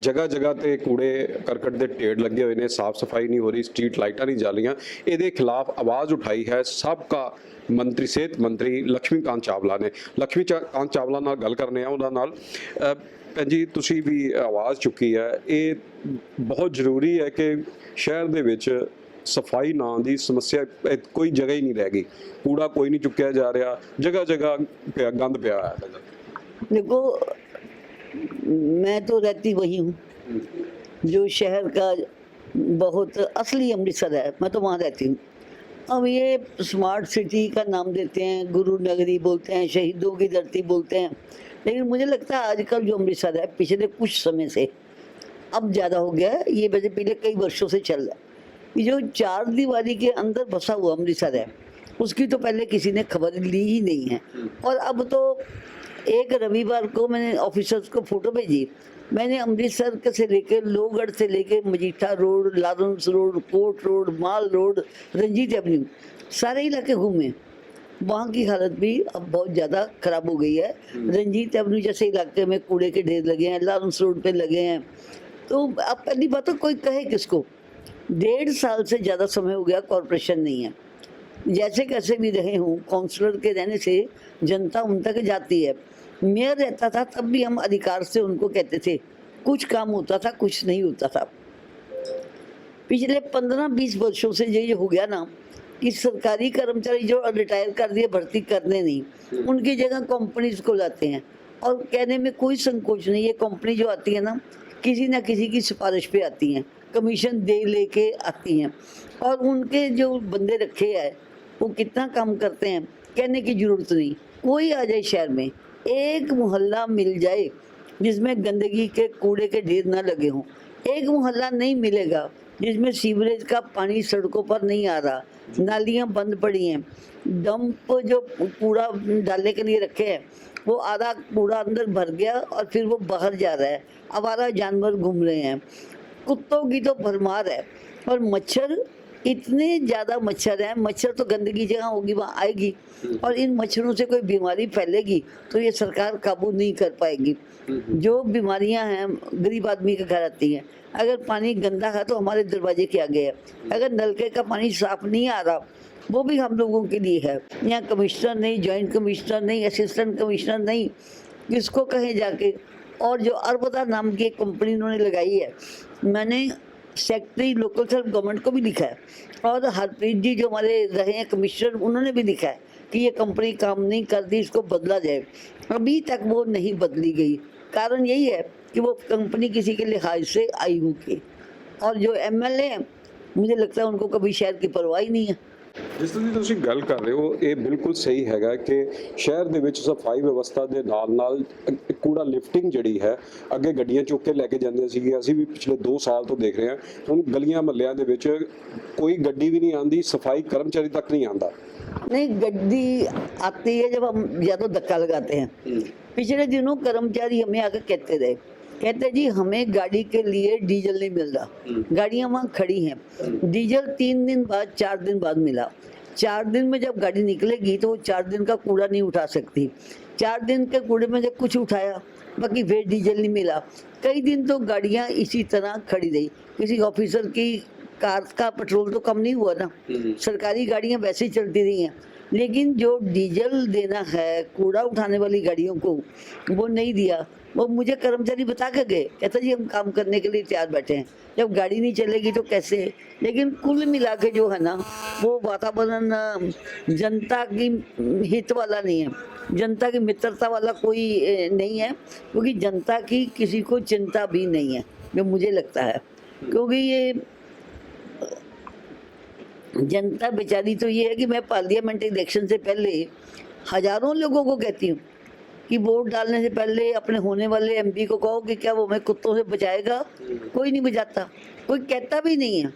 जगह जगह ते कूड़े करकट के ढेर लगे हुए हैं, साफ सफाई नहीं हो रही, स्ट्रीट लाइटां नहीं जल रही। ये खिलाफ आवाज़ उठाई है सबका मंत्री सेहत मंत्री लक्ष्मीकांत चावला ने। लक्ष्मीकांत चावला नाल गल करने उन्हां नाल। भैन जी तुसीं भी आवाज़ चुकी है, ये बहुत जरूरी है कि शहर दे विच सफाई ना दी समस्या कोई जगह ही नहीं रह गई, कूड़ा कोई नहीं चुकया जा रहा, जगह जगह गंद पिया है। देखो, मैं तो रहती वही हूँ जो शहर का बहुत असली अमृतसर है, मैं तो वहाँ रहती हूँ। अब ये स्मार्ट सिटी का नाम देते हैं, गुरु नगरी बोलते हैं, शहीदों की धरती बोलते हैं, लेकिन मुझे लगता है आजकल जो अमृतसर है पिछले कुछ समय से अब ज़्यादा हो गया है, ये वजह पिछले कई वर्षों से चल रहा है। ये जो चार दीवारी के अंदर बसा हुआ अमृतसर है उसकी तो पहले किसी ने खबर ली ही नहीं है। और अब तो एक रविवार को मैंने ऑफिसर्स को फोटो भेजी, मैंने अमृतसर के से लेके लोहगढ़ से लेके Majitha road, Lawrence road, court road, mall road, Ranjit avenue सारे इलाके घूमे। वहाँ की हालत भी अब बहुत ज़्यादा खराब हो गई है। रंजीत एवेन्यू जैसे इलाके में कूड़े के ढेर लगे हैं, लॉरेंस रोड पे लगे हैं। तो अब पहली बात तो कोई कहे किसको, 1.5 साल से ज़्यादा समय हो गया कॉरपोरेशन नहीं है। जैसे कैसे भी रहे हूँ, काउंसलर के रहने से जनता उन तक जाती है। मेयर रहता था तब भी हम अधिकार से उनको कहते थे, कुछ काम होता था कुछ नहीं होता था। पिछले 15-20 वर्षों से ये हो गया ना कि सरकारी कर्मचारी जो रिटायर कर दिए भर्ती करने नहीं, उनकी जगह कंपनीज को लाते हैं। और कहने में कोई संकोच नहीं, ये कंपनी जो आती है ना किसी ना किसी की सिफारिश पे आती हैं, कमीशन दे लेके आती हैं। और उनके जो बंदे रखे हैं वो कितना काम करते हैं कहने की जरूरत नहीं। कोई आ जाए शहर में, एक मोहल्ला मिल जाए जिसमें गंदगी के कूड़े के ढेर ना लगे हों, एक मोहल्ला नहीं मिलेगा जिसमें सीवरेज का पानी सड़कों पर नहीं आ रहा, नालियां बंद पड़ी हैं, डंप जो कूड़ा डालने के लिए रखे हैं वो आधा कूड़ा अंदर भर गया और फिर वो बाहर जा रहा है, आवारा जानवर घूम रहे हैं, कुत्तों की तो भरमार है। और मच्छर, इतने ज़्यादा मच्छर हैं, मच्छर तो गंदगी जगह होगी वहाँ आएगी, और इन मच्छरों से कोई बीमारी फैलेगी तो ये सरकार काबू नहीं कर पाएगी। जो बीमारियां हैं गरीब आदमी के घर आती हैं। अगर पानी गंदा है तो हमारे दरवाजे के आगे है, अगर नलके का पानी साफ नहीं आ रहा वो भी हम लोगों के लिए है। यहाँ कमिश्नर नहीं, जॉइंट कमिश्नर नहीं, असिस्टेंट कमिश्नर नहीं, किसको कहें जाके। और जो अरबदा नाम की एक कंपनी इन्होंने लगाई है, मैंने सेक्रेटरी लोकल सेल्फ गवर्नमेंट को भी लिखा है, और हरप्रीत जी जो हमारे रहे हैं कमिश्नर, उन्होंने भी लिखा है कि ये कंपनी काम नहीं करती, इसको बदला जाए। अभी तक वो नहीं बदली गई। कारण यही है कि वो कंपनी किसी के लिहाज से आई हुई की। और जो एमएलए हैं मुझे लगता है उनको कभी शहर की परवाह ही नहीं है। जिस तरह की ਤੁਸੀਂ ਗੱਲ ਕਰ ਰਹੇ ਹੋ ਇਹ ਬਿਲਕੁਲ ਸਹੀ ਹੈਗਾ ਕਿ ਸ਼ਹਿਰ ਦੇ ਵਿੱਚ ਸਫਾਈ ਵਿਵਸਥਾ ਦੇ ਨਾਲ ਕੂੜਾ ਲਿਫਟਿੰਗ ਜਿਹੜੀ ਹੈ, ਅੱਗੇ ਗੱਡੀਆਂ ਚੁੱਕ ਕੇ ਲੈ ਕੇ ਜਾਂਦੇ ਸੀਗੇ, ਅਸੀਂ ਵੀ ਪਿਛਲੇ 2 ਸਾਲ ਤੋਂ ਦੇਖ ਰਹੇ ਹਾਂ। ਹੁਣ ਗਲੀਆਂ ਮਹੱਲਿਆਂ ਦੇ ਵਿੱਚ ਕੋਈ ਗੱਡੀ ਵੀ नहीं आती, सफाई कर्मचारी तक नहीं आता। नहीं, गड्डी आती है जब हम ज्यादा धक्का लगाते हैं। पिछले दिनों कर्मचारी हमें आकर कहते जी हमें गाड़ी के लिए डीजल नहीं मिल रहा, गाड़ियां वहाँ खड़ी हैं, डीजल 3 दिन बाद 4 दिन बाद मिला। 4 दिन में जब गाड़ी निकलेगी तो वो 4 दिन का कूड़ा नहीं उठा सकती। 4 दिन के कूड़े में जब कुछ उठाया बाकी फिर डीजल नहीं मिला। कई दिन तो गाड़ियां इसी तरह खड़ी रही। किसी ऑफिसर की कार का पेट्रोल तो कम नहीं हुआ ना, सरकारी गाड़ियां वैसे ही चलती रही हैं, लेकिन जो डीजल देना है कूड़ा उठाने वाली गाड़ियों को वो नहीं दिया। वो मुझे कर्मचारी बता के गए, कहता जी हम काम करने के लिए तैयार बैठे हैं, जब गाड़ी नहीं चलेगी तो कैसे। लेकिन कुल मिला के जो है ना वो वातावरण जनता की हित वाला नहीं है, जनता की मित्रता वाला कोई नहीं है, क्योंकि जनता की किसी को चिंता भी नहीं है जो मुझे लगता है। क्योंकि ये जनता बेचारी तो ये है कि मैं पार्लियामेंट इलेक्शन से पहले हजारों लोगों को कहती हूँ कि वोट डालने से पहले अपने होने वाले एमपी को कहो कि क्या वो हमें कुत्तों से बचाएगा। कोई नहीं बचाता, कोई कहता भी नहीं है।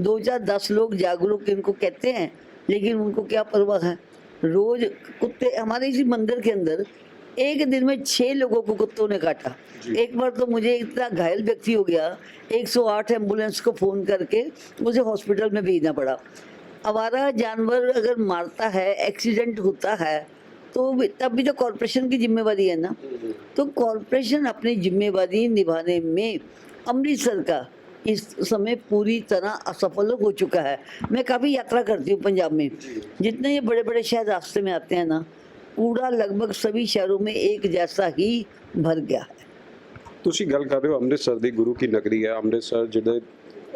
2-4-10 लोग जागरूक इनको कहते हैं, लेकिन उनको क्या परवाह है। रोज कुत्ते, हमारे इसी मंदिर के अंदर एक दिन में 6 लोगों को कुत्तों ने काटा। एक बार तो मुझे इतना घायल व्यक्ति हो गया, 108 एम्बुलेंस को फ़ोन करके मुझे हॉस्पिटल में भेजना पड़ा। आवारा जानवर अगर मारता है, एक्सीडेंट होता है, तो तब भी तो कॉरपोरेशन की जिम्मेवारी है ना। तो कॉरपोरेशन अपनी जिम्मेवारी निभाने में अमृतसर का इस समय पूरी तरह असफल हो चुका है। मैं काफ़ी यात्रा करती हूँ पंजाब में, जितने ये बड़े बड़े शहर रास्ते में आते हैं ना, कूड़ा लगभग सभी शहरों में एक जैसा ही भर गया है। ਤੁਸੀਂ ਗੱਲ ਕਰ ਰਹੇ ਹੋ ਅੰਮ੍ਰਿਤਸਰ ਦੀ ਗੁਰੂ ਕੀ ਨਗਰੀ ਹੈ ਅੰਮ੍ਰਿਤਸਰ ਜਿਹਦੇ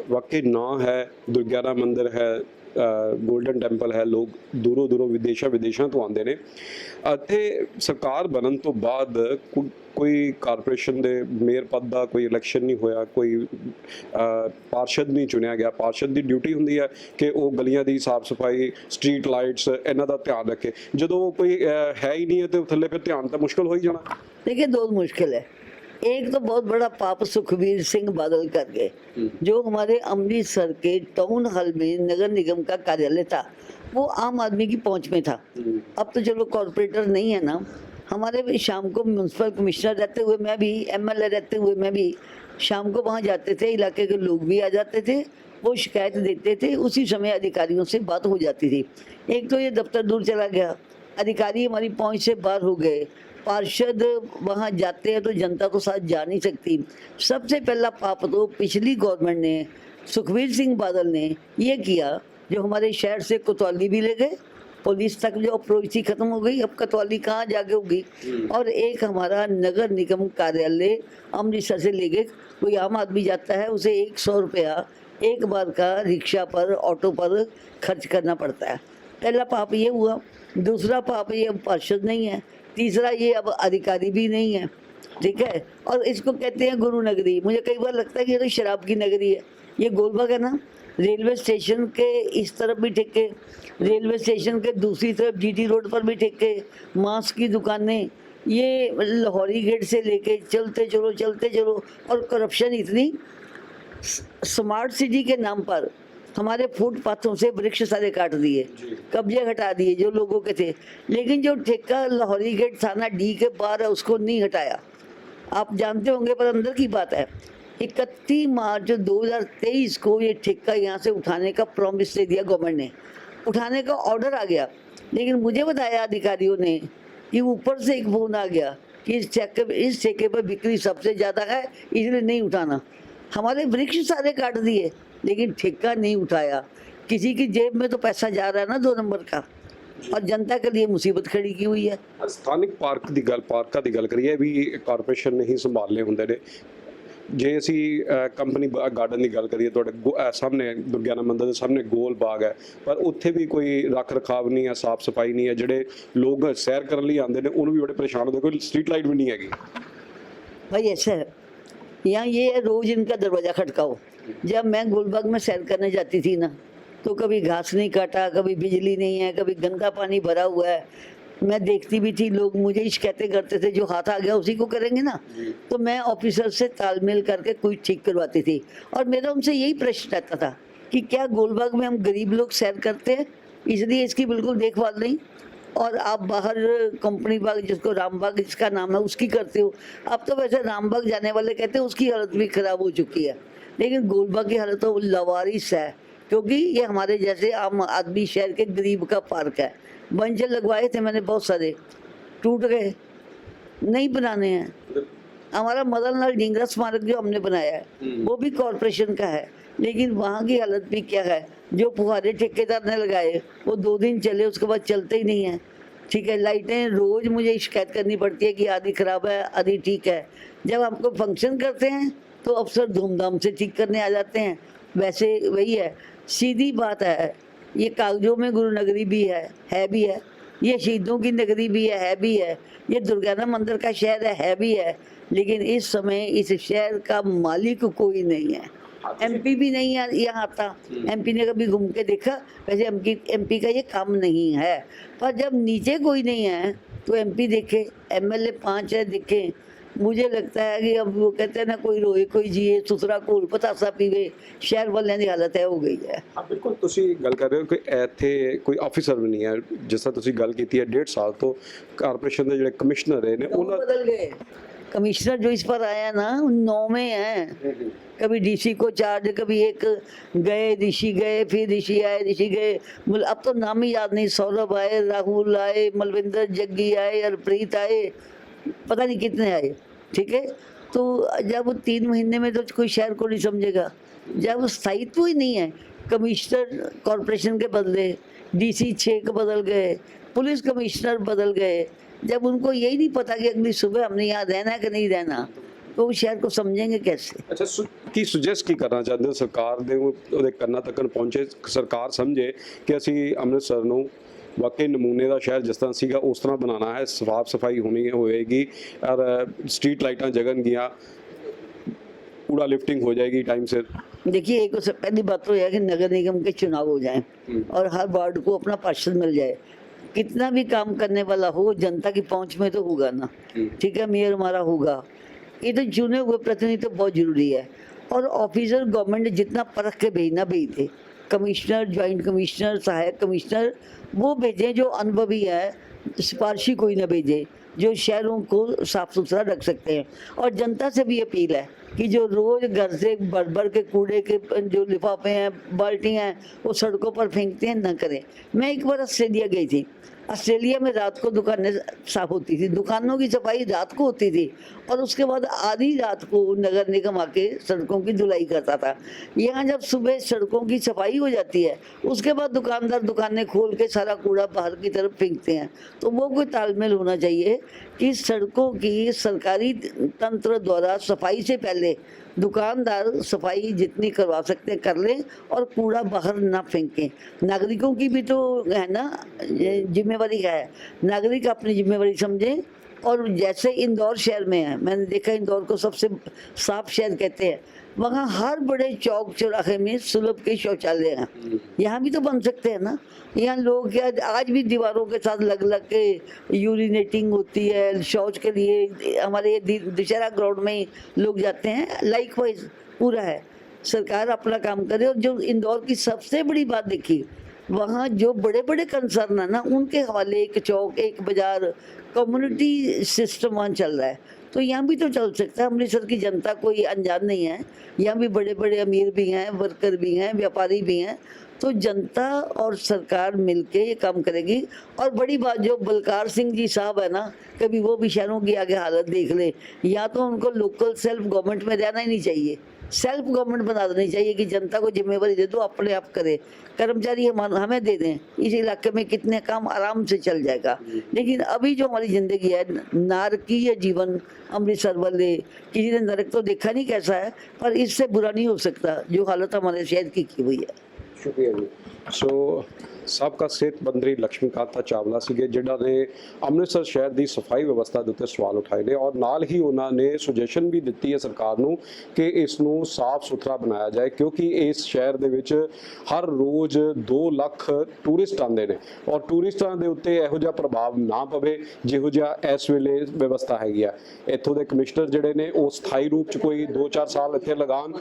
ਵਾਕਈ ਨਾਂ ਹੈ ਦੁਰਗਿਆਨਾ ਮੰਦਿਰ ਹੈ ਗੋਲਡਨ ਟੈਂਪਲ ਹੈ ਲੋਕ ਦੂਰੋਂ ਦੂਰੋਂ ਵਿਦੇਸ਼ਾਂ ਤੋਂ ਆਉਂਦੇ ਨੇ ਅਤੇ ਸਰਕਾਰ ਬਣਨ ਤੋਂ ਬਾਅਦ ਕੋਈ ਕਾਰਪੋਰੇਸ਼ਨ ਦੇ ਮੇਅਰ ਪਦ ਦਾ ਕੋਈ ਇਲੈਕਸ਼ਨ ਨਹੀਂ ਹੋਇਆ ਕੋਈ ਪਾਰਸ਼ਦ ਨਹੀਂ ਚੁਣਿਆ ਗਿਆ ਪਾਰਸ਼ਦ ਦੀ ਡਿਊਟੀ ਹੁੰਦੀ ਹੈ ਕਿ ਉਹ ਗਲੀਆਂ ਦੀ ਸਾਫ਼ ਸਫਾਈ ਸਟਰੀਟ ਲਾਈਟਸ ਇਹਨਾਂ ਦਾ ਧਿਆਨ ਰੱਖੇ ਜਦੋਂ ਕੋਈ ਹੈ ਹੀ ਨਹੀਂ ਹੈ ਤੇ ਥੱਲੇ ਫਿਰ ਧਿਆਨ ਤਾਂ ਮੁਸ਼ਕਲ ਹੋ ही जाना। देखिए, दो मुश्किल है। एक तो बहुत बड़ा पाप सुखबीर सिंह बादल कर गए, जो हमारे अमृतसर के टाउन हॉल में नगर निगम का कार्यालय था, वो आम आदमी की पहुंच में था। अब तो चलो कॉरपोरेटर नहीं है ना, हमारे भी शाम को म्यूनसिपल कमिश्नर रहते हुए मैं भी, एमएलए रहते हुए मैं भी शाम को वहाँ जाते थे, इलाके के लोग भी आ जाते थे, वो शिकायत देते थे, उसी समय अधिकारियों से बात हो जाती थी। एक तो ये दफ्तर दूर चला गया, अधिकारी हमारी पहुंच से बाहर हो गए, पार्षद वहाँ जाते हैं तो जनता तो साथ जा नहीं सकती। सबसे पहला पाप तो पिछली गवर्नमेंट ने, सुखबीर सिंह बादल ने ये किया, जो हमारे शहर से कोतवाली भी ले गए, पुलिस तक जो अप्रोच थी खत्म हो गई, अब कोतवाली कहाँ जाके होगी। और एक हमारा नगर निगम कार्यालय अमृतसर से ले गए, कोई आम आदमी जाता है उसे 100 रुपया एक बार का रिक्शा पर ऑटो पर खर्च करना पड़ता है। पहला पाप ये हुआ। दूसरा पाप ये अब पार्षद नहीं है। तीसरा ये अब अधिकारी भी नहीं है, ठीक है। और इसको कहते हैं गुरु नगरी। मुझे कई बार लगता है कि ये तो शराब की नगरी है। ये गोलबाग है ना, रेलवे स्टेशन के इस तरफ भी ठेके, रेलवे स्टेशन के दूसरी तरफ जीटी रोड पर भी ठेके, मांस की दुकानें, ये लाहौरी गेट से लेके चलते चलो। और करप्शन इतनी, स्मार्ट सिटी के नाम पर हमारे फुटपाथों से वृक्ष सारे काट दिए, कब्जे हटा दिए जो लोगों के थे, लेकिन जो ठेका लाहौरी गेट थाना डी के बाहर है उसको नहीं हटाया। आप जानते होंगे, पर अंदर की बात है, 31 मार्च 2023 को ये ठेका यहाँ से उठाने का प्रॉमिस दे दिया गवर्नमेंट ने, उठाने का ऑर्डर आ गया, लेकिन मुझे बताया अधिकारियों ने कि ऊपर से एक फोन आ गया कि इस ठेके पर बिक्री सबसे ज़्यादा है, इसलिए नहीं उठाना। हमारे वृक्ष सारे काट दिए, लेकिन ठेका नहीं उठाया। किसी की जेब में तो पैसा जा रहा है ना 2 नंबर का, और जनता के लिए मुसीबत खड़ी की हुई है। ਸਥਾਨਕ ਪਾਰਕਾਂ ਦੀ ਗੱਲ ਕਰੀਏ ਵੀ ਕਾਰਪੋਰੇਸ਼ਨ ਨੇ ਹੀ ਸੰਭਾਲਨੇ ਹੁੰਦੇ ਨੇ। ਜੇ ਅਸੀਂ ਕੰਪਨੀ ਗਾਰਡਨ ਦੀ ਗੱਲ ਕਰੀਏ, ਤੁਹਾਡੇ ਸਾਹਮਣੇ ਦੁਰਗਿਆਨਾ ਮੰਦਿਰ ਦੇ ਸਾਹਮਣੇ ਗੋਲ ਬਾਗ ਹੈ, ਪਰ ਉੱਥੇ ਵੀ ਕੋਈ ਰੱਖ ਰਖਾਵ ਨਹੀਂ ਹੈ, ਸਾਫ਼ ਸਫਾਈ ਨਹੀਂ ਹੈ। ਜਿਹੜੇ ਲੋਕ ਸੈਰ ਕਰਨ ਲਈ ਆਉਂਦੇ ਨੇ ਉਹਨੂੰ ਵੀ ਬੜੇ ਪਰੇਸ਼ਾਨ ਹੁੰਦੇ, ਕੋਈ स्ट्रीट लाइट भी नहीं हैगी। भाई ऐसा है, यहाँ ये है, रोज इनका दरवाजा खटकाओ। जब मैं गोलबाग में सैर करने जाती थी ना, तो कभी घास नहीं काटा, कभी बिजली नहीं है, कभी गंदा पानी भरा हुआ है। मैं देखती भी थी, लोग मुझे शिकायतें करते थे, जो हाथ आ गया उसी को करेंगे ना। तो मैं ऑफिसर से तालमेल करके कुछ ठीक करवाती थी, और मेरा उनसे यही प्रश्न रहता था कि क्या गोलबाग में हम गरीब लोग सैर करते हैं, इसलिए इसकी बिल्कुल देखभाल नहीं, और आप बाहर कंपनी बाग, जिसको रामबाग जिसका नाम है, उसकी करते हो। अब तो वैसे रामबाग जाने वाले कहते हैं उसकी हालत भी खराब हो चुकी है, लेकिन गोलबाग की हालत तो लवारिस है, क्योंकि ये हमारे जैसे आम आदमी शहर के गरीब का पार्क है। बंचर लगवाए थे मैंने बहुत सारे, टूट गए, नहीं बनाने हैं। हमारा मदन लाल ढींगरा स्मारक जो हमने बनाया है वो भी कॉरपोरेशन का है, लेकिन वहाँ की हालत भी क्या है। जो फुहारे ठेकेदार ने लगाए वो 2 दिन चले, उसके बाद चलते ही नहीं है, ठीक है। लाइटें रोज मुझे शिकायत करनी पड़ती है कि आधी खराब है, आधी ठीक है। जब हमको फंक्शन करते हैं तो अफसर धूमधाम से ठीक करने आ जाते हैं। वैसे वही है, सीधी बात है, ये कागजों में गुरु नगरी भी है भी है, ये शहीदों की नगरी भी है भी है, ये दुर्गाना मंदिर का शहर है भी है, लेकिन इस समय इस शहर का मालिक कोई नहीं है। एमपी भी नहीं है यहाँ आता, एमपी ने कभी घूम के देखा? वैसे एमपी का ये काम नहीं है। पर जब नीचे कोई नहीं है तो एमपी देखे, एमएलए 5 है देखे। मुझे लगता है कि अब वो कहते हैं ना, कोई रोए कोई जिए, सुथरा घोल पतासा पीवे, शहर वालिਆਂ ਦੀ ਹਾਲਤ ਹੈ ਹੋ ਗਈ ਹੈ। ਹਾਂ ਬਿਲਕੁਲ, ਤੁਸੀਂ ਗੱਲ ਕਰ ਰਹੇ ਹੋ ਕਿ ਇੱਥੇ ਕੋਈ ਆਫੀਸਰ ਵੀ ਨਹੀਂ ਹੈ। ਜਿਸ ਤਰ੍ਹਾਂ ਤੁਸੀਂ ਗੱਲ ਕੀਤੀ ਹੈ 1.5 साल ਤੋਂ ਕਾਰਪੋਰੇਸ਼ਨ ਦੇ ਜਿਹੜੇ ਕਮਿਸ਼ਨਰ ਰਹੇ ਨੇ ਉਹਨਾਂ बदल गए। कमिश्नर जो इस पर आया ना 9 में है, कभी डीसी को चार्ज, कभी एक गए ऋषि गए, फिर ऋषि आए, ऋषि गए। अब तो नाम ही याद नहीं, सौरभ आए, राहुल आए, मलविंदर जग्गी आए, हरप्रीत आए, पता नहीं कितने आए, ठीक है। तो जब 3 महीने में तो कोई शहर को नहीं समझेगा, जब स्थायित्व ही नहीं है। कमिश्नर कॉरपोरेशन के बदले, डीसी 6 के बदल गए, पुलिस कमिश्नर बदल गए, जब उनको यही नहीं पता कि अगली सुबह हमने यहाँ रहना है कि नहीं रहना, तो उस शहर को समझेंगे कैसे? ਅੱਛਾ ਕੀ ਸੁਜੈਸਟ ਕੀ ਕਰਨਾ ਚਾਹੁੰਦੇ ਹੋ ਸਰਕਾਰ ਦੇ ਉਹਦੇ ਕੰਨਾਂ ਤੱਕ ਪਹੁੰਚੇ, ਸਰਕਾਰ ਸਮਝੇ ਕਿ ਅਸੀਂ ਅੰਮ੍ਰਿਤਸਰ ਨੂੰ ਵਾਕਈ ਨਮੂਨੇ ਦਾ ਸ਼ਹਿਰ ਜਿਸ ਤਰ੍ਹਾਂ ਸੀਗਾ ਉਸ ਤਰ੍ਹਾਂ ਬਣਾਉਣਾ ਹੈ, ਸਾਫ ਸਫਾਈ ਹੋਣੀ ਹੋਏਗੀ ਔਰ ਸਟਰੀਟ ਲਾਈਟਾਂ ਜਗਣਗੀਆਂ, कूड़ा लिफ्टिंग हो जाएगी टाइम से। देखिए, एक तो पहली बात तो यह है कि नगर निगम के चुनाव हो जाएं और हर वार्ड को अपना पार्षद मिल जाए। कितना भी काम करने वाला हो, जनता की पहुंच में तो होगा ना, ठीक है, मेयर हमारा होगा, ये तो चुने हुए प्रतिनिधि तो बहुत जरूरी है। और ऑफिसर गवर्नमेंट ने जितना परख के भेजना भेजते, कमिश्नर, ज्वाइंट कमिश्नर, सहायक कमिश्नर वो भेजें जो अनुभवी है, सिफारशी कोई ना भेजे, जो शहरों को साफ सुथरा रख सकते हैं। और जनता से भी अपील है कि जो रोज घर से भर भर के कूड़े के जो लिफाफे हैं, बाल्टी हैं, वो सड़कों पर फेंकते हैं, न करें। मैं एक बार ऑस्ट्रेलिया गई थी। ऑस्ट्रेलिया में रात को दुकानें साफ होती थी, दुकानों की सफाई रात को होती थी और उसके बाद आधी रात को नगर निगम आके सड़कों की धुलाई करता था। यहाँ जब सुबह सड़कों की सफाई हो जाती है, उसके बाद दुकानदार दुकानें खोल के सारा कूड़ा बाहर की तरफ फेंकते हैं। तो वो कोई तालमेल होना चाहिए कि सड़कों की सरकारी तंत्र द्वारा सफाई से पहले दुकानदार सफाई जितनी करवा सकते हैं कर लें और कूड़ा बाहर ना फेंकें। नागरिकों की भी तो है ना जिम्मेवारी है, नागरिक अपनी जिम्मेवारी समझें। और जैसे इंदौर शहर में है, मैंने देखा इंदौर को सबसे साफ शहर कहते हैं, वहाँ हर बड़े चौक चौराहे में सुलभ के शौचालय हैं। यहाँ भी तो बन सकते हैं ना। यहाँ लोग क्या आज भी दीवारों के साथ लग लग के यूरिनेटिंग होती है, शौच के लिए हमारे ये दशहरा ग्राउंड में ही लोग जाते हैं। लाइकवाइज पूरा है, सरकार अपना काम करे। और जो इंदौर की सबसे बड़ी बात देखी, वहाँ जो बड़े बड़े कंसर्न है ना, उनके हवाले एक चौक, एक बाजार, कम्युनिटी सिस्टम वहाँ चल रहा है। तो यहाँ भी तो चल सकता है। अमृतसर की जनता कोई अनजान नहीं है, यहाँ भी बड़े बड़े अमीर भी हैं, वर्कर भी हैं, व्यापारी भी हैं। तो जनता और सरकार मिलके ये काम करेगी। और बड़ी बात, जो बलकार सिंह जी साहब है ना, कभी वो भी शहरों की आगे हालत देख ले। या तो उनको लोकल सेल्फ गवर्नमेंट में रहना ही नहीं चाहिए, सेल्फ गवर्नमेंट बना देनी चाहिए कि जनता को जिम्मेवारी दे दो, अपने आप करे, कर्मचारी हमें दे दें, इस इलाके में कितने काम आराम से चल जाएगा। लेकिन अभी जो हमारी ज़िंदगी है, नारकीय जीवन अमृतसर वाले, किसी ने नरक तो देखा नहीं कैसा है, पर इससे बुरा नहीं हो सकता जो हालत हमारे शहर की हुई है। शुक्रिया जी। सो ਸਾਬਕਾ ਸਿਹਤ ਮੰਤਰੀ ਲక్ష్ਮੀਕਾਂਤਾ ਚਾਵਲਾ ਸੀਗੇ ਜਿਨ੍ਹਾਂ ਨੇ ਅੰਮ੍ਰਿਤਸਰ ਸ਼ਹਿਰ ਦੀ ਸਫਾਈ ਵਿਵਸਥਾ ਦੇ ਉੱਤੇ ਸਵਾਲ ਉਠਾਏ ਨੇ ਔਰ ਨਾਲ ਹੀ ਉਹਨਾਂ ਨੇ ਸੁਜੈਸ਼ਨ ਵੀ ਦਿੱਤੀ ਹੈ ਸਰਕਾਰ ਨੂੰ ਕਿ ਇਸ ਨੂੰ ਸਾਫ਼ ਸੁਥਰਾ ਬਣਾਇਆ ਜਾਏ ਕਿਉਂਕਿ ਇਸ ਸ਼ਹਿਰ ਦੇ ਵਿੱਚ ਹਰ ਰੋਜ਼ 2 ਲੱਖ ਟੂਰਿਸਟ ਆਉਂਦੇ ਨੇ ਔਰ ਟੂਰਿਸਟਾਂ ਦੇ ਉੱਤੇ ਇਹੋ ਜਿਹਾ ਪ੍ਰਭਾਵ ਨਾ ਪਵੇ ਜਿਹੋ ਜਿਹਾ ਇਸ ਵੇਲੇ ਵਿਵਸਥਾ ਹੈਗੀ ਆ। ਇੱਥੋਂ ਦੇ ਕਮਿਸ਼ਨਰ ਜਿਹੜੇ ਨੇ ਉਹ ਸਥਾਈ ਰੂਪ 'ਚ ਕੋਈ 2-4 ਸਾਲ ਇੱਥੇ ਲਗਾਉਣ।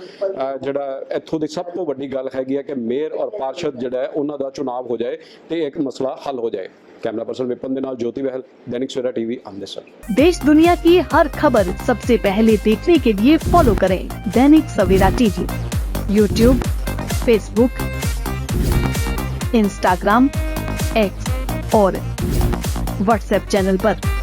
ਜਿਹੜਾ ਇੱਥੋਂ ਦੀ ਸਭ ਤੋਂ ਵੱਡੀ ਗੱਲ ਹੈਗੀ ਆ ਕਿ ਮੇਅਰ ਔਰ ਪਾਰਸ਼ਦ ਜਿਹੜਾ ਹੈ ਉਹਨਾਂ ਦਾ ਚੁਣਾਵ हो जाए तो एक मसला हल हो जाए। कैमरा पर्सन विपिन दे नाल ज्योति बहल, दैनिक सवेरा टीवी, अमृतसर। देश दुनिया की हर खबर सबसे पहले देखने के लिए फॉलो करें Dainik Savera TV, YouTube, Facebook, Instagram, X और व्हाट्सएप चैनल पर।